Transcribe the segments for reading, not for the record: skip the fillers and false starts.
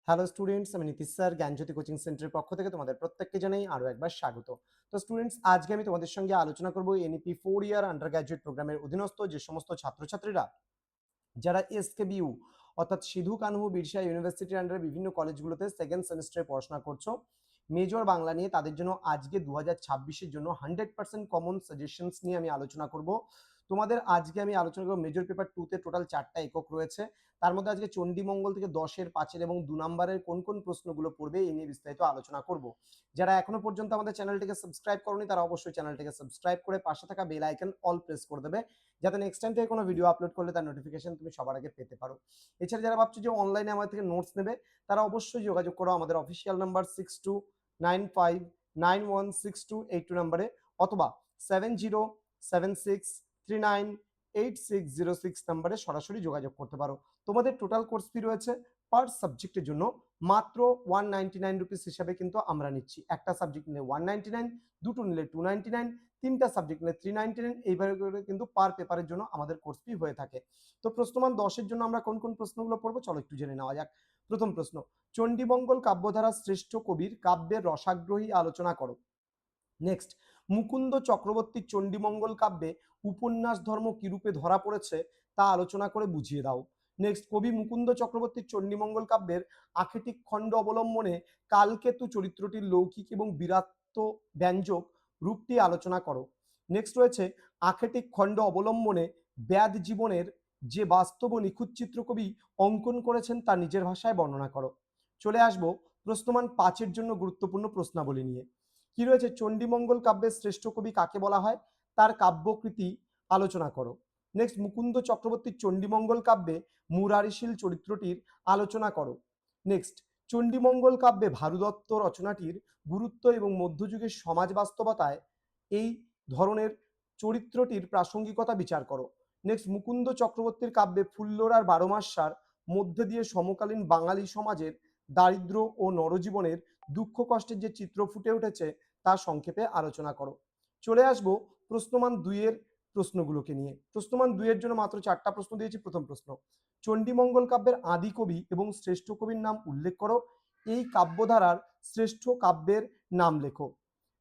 Hello students, আমি Nitish sir জ্ঞানজ্যোতি coaching সেন্টারের পক্ষ থেকে তোমাদের প্রত্যেককে জানাই আরও একবার স্বাগত। তো স্টুডেন্টস, আজকে আমি তোমাদের সঙ্গে আলোচনা করব এনইপি 4 ইয়ার আন্ডার গ্র্যাজুয়েট প্রোগ্রামের অধীনস্থ যে সমস্ত ছাত্রছাত্রীরা যারা এসকেবিইউ অর্থাৎ সিধু কানহু বিরসা ইউনিভার্সিটির আন্ডারে বিভিন্ন কলেজগুলোতে সেকেন্ড সেমিস্টারে পড়াশোনা করছো মেজর বাংলা নিয়ে, তাদের জন্য আজকে 2026-এর জন্য 100% কমন সাজেশনস নিয়ে আমি আলোচনা করব। তোমাদের আজকে আমি আলোচনা করব মেজর পেপার 2তে টোটাল 4টা একক রয়েছে। তার মধ্যে আজকে চণ্ডীমঙ্গল থেকে 10-এর 5-এর এবং 2 নম্বরের কোন কোন প্রশ্নগুলো পড়বে এই নিয়ে বিস্তারিত আলোচনা করব। যারা এখনো পর্যন্ত আমাদের চ্যানেলটিকে সাবস্ক্রাইব করোনি তারা অবশ্যই চ্যানেলটিকে সাবস্ক্রাইব করে পাশে থাকা বেল আইকন অল প্রেস করে দেবে, যাতে নেক্সট টাইম থেকে কোনো ভিডিও আপলোড করলে তার নোটিফিকেশন তুমি সবার আগে পেতে পারো। এছাড়া যারা ভাবছো যে অনলাইনে আমার থেকে নোটস নেবে, তারা অবশ্যই যোগাযোগ করো আমাদের অফিসিয়াল নাম্বার 6295916282 নাম্বারে, অথবা 7076398606 নাম্বারে সরাসরি যোগাযোগ করতে পারো। তোমাদের টোটাল কোর্স ফি রয়েছে পার সাবজেক্টের জন্য মাত্র 199 রুপিস হিসাবে কিন্তু আমরা নিচ্ছি। একটা সাবজেক্ট নিলে 199, দুটো নিলে 299, তিনটা সাবজেক্ট নিলে 399, এইভাবে করে কিন্তু পার পেপারের জন্য আমাদের কোর্স ফি হয়ে থাকে। তো প্রশ্নমান 10-এর জন্য আমরা কোন কোন প্রশ্নগুলো পড়বো চলো একটু জেনে নেওয়া যাক। প্রথম প্রশ্ন, চণ্ডীমঙ্গল কাব্যধারার শ্রেষ্ঠ কবির কাব্যের রসাগ্রহী আলোচনা করো। নেক্সট, মুকুন্দ চক্রবর্তীর চণ্ডীমঙ্গল কাব্যে উপন্যাস ধর্ম কিরূপে ধরা পড়েছে তা আলোচনা করে বুঝিয়ে দাও। নেক্সট, কবি মুকুন্দ চক্রবর্তীর চণ্ডীমঙ্গল কাব্যের আখেটিক খণ্ড অবলম্বনে কালকেতু চরিত্রটির লৌকিক এবং বীরাত্ব ব্যঞ্জক রূপটি আলোচনা করো। নেক্সট রয়েছে, আখেটিক খণ্ড অবলম্বনে ব্যাদ জীবনের যে বাস্তব ও নিখুঁত চিত্র কবি অঙ্কন করেছেন তা নিজের ভাষায় বর্ণনা করো। চলে আসবো প্রশ্নমান 5-এর জন্য গুরুত্বপূর্ণ প্রশ্নাবলী নিয়ে। কি রয়েছে, চণ্ডীমঙ্গল কাব্যের শ্রেষ্ঠ কবি কাকে বলা হয়, তার কাব্যকৃতি আলোচনা করো। নেক্সট, মুকুন্দ চক্রবর্তীর চণ্ডীমঙ্গল কাব্যে মুরারিশীল চরিত্রটির আলোচনা করো। নেক্সট, চণ্ডীমঙ্গল কাব্যে ভারুদত্ত রচনাটির গুরুত্ব এবং মধ্যযুগের সমাজ বাস্তবতায় এই ধরনের চরিত্রটির প্রাসঙ্গিকতা বিচার করো। নেক্সট, মুকুন্দ চক্রবর্তীর কাব্যে ফুল্লর আর বারোমাস্যার মধ্যে দিয়ে সমকালীন বাঙালি সমাজের দারিদ্র ও নরজীবনের দুঃখ কষ্টের যে চিত্র ফুটে উঠেছে তা সংক্ষেপে আলোচনা করো। চলে আসবো প্রশ্নমান 2-এর প্রশ্নগুলোকে নিয়ে। প্রশ্নমান 2-এর জন্য মাত্র 4টা প্রশ্ন দিয়েছি। প্রথম প্রশ্ন, চণ্ডীমঙ্গল কাব্যের আদি কবি এবং শ্রেষ্ঠ কবির নাম উল্লেখ করো। এই কাব্যধারার শ্রেষ্ঠ কাব্যের নাম লেখো।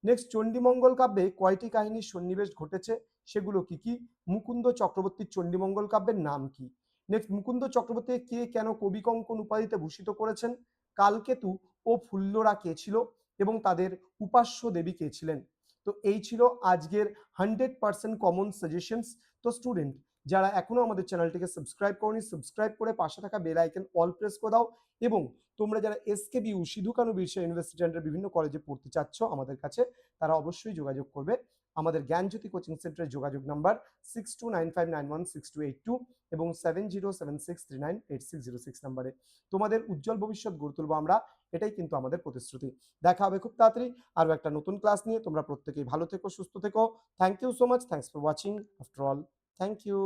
নেক্সট, চণ্ডীমঙ্গল কাব্যে কয়টি কাহিনীর সন্নিবেশ ঘটেছে, সেগুলো কি কি? মুকুন্দ চক্রবর্তীর চণ্ডীমঙ্গল কাব্যের নাম কি? নেক্সট, মুকুন্দ চক্রবর্তী কে কেন কবি কঙ্কন উপাধিতে ভূষিত করেছেন? কালকেতু ও ফুল্লরা কে ছিল এবং তাদের উপাস্য দেবী কে ছিলেন? তো এই ছিল আজকের 100% কমন সাজেশনস। তো স্টুডেন্ট, যারা এখনো আমাদের চ্যানেলটিকে সাবস্ক্রাইব করনি, সাবস্ক্রাইব করে পাশে থাকা বেল আইকন অল প্রেস করে দাও। এবং তোমরা যারা এসকেবিইউ সিধু কানু বিরসা ইউনিভার্সিটি আন্ডার বিভিন্ন কলেজে পড়তে চাচ্ছ আমাদের কাছে, তারা অবশ্যই যোগাযোগ করবে। আমাদের জ্ঞানজ্যোতি কোচিং সেন্টারের যোগাযোগ নাম্বার 6295916282 এবং 7076398606 নাম্বারে। তোমাদের উজ্জ্বল ভবিষ্যৎ গড়ে তুলবো আমরা, এটাই কিন্তু আমাদের প্রতিশ্রুতি। দেখা হবে খুব তাড়াতাড়ি আরো একটা নতুন ক্লাস নিয়ে। তোমরা প্রত্যেকেই ভালো থেকো, সুস্থ থেকো। Thank you so much, thanks for watching. After all, thank you.